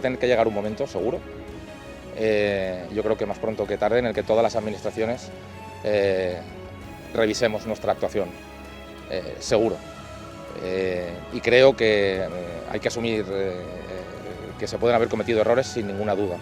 a tener que llegar un momento, seguro, yo creo que más pronto que tarde, en el que todas las administraciones revisemos nuestra actuación, seguro. Y creo que hay que asumir que se pueden haber cometido errores sin ninguna duda.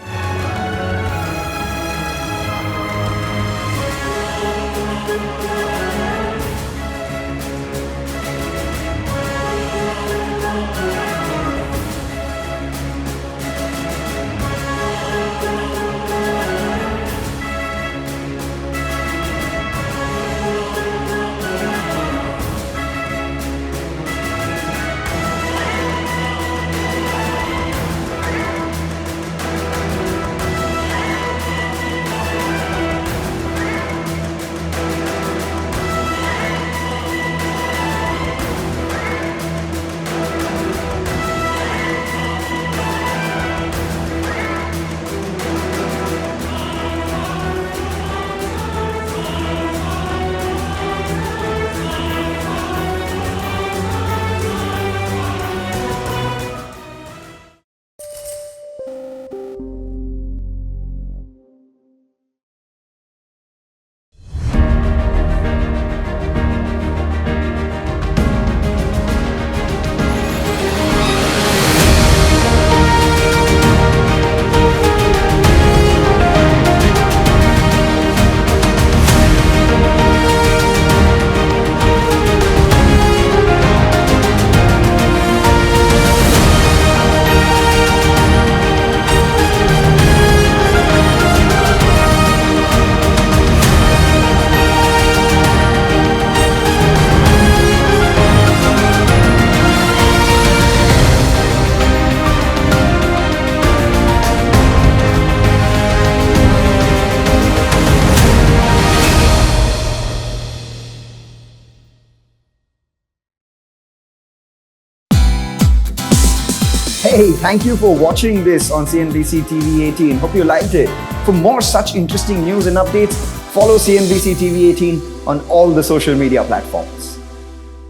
Hey, thank you for watching this on CNBC-TV18. Hope you liked it. For more such interesting news and updates, follow CNBC-TV18 on all the social media platforms.